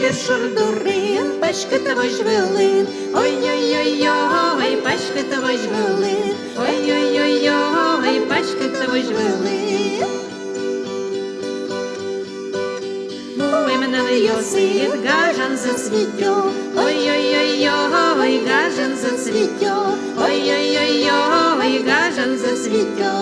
Їде шурдурин, пачка того ж велин. Ой-ой-ой-ой, пачка того ж велин. Ой-ой-ой-ой, пачка того ж велин. Ой, мене Йосип, гажан зацвітьо. Ой-ой-ой-ой, гажан зацвітьо. Ой-ой-ой-ой, гажан зацвітьо.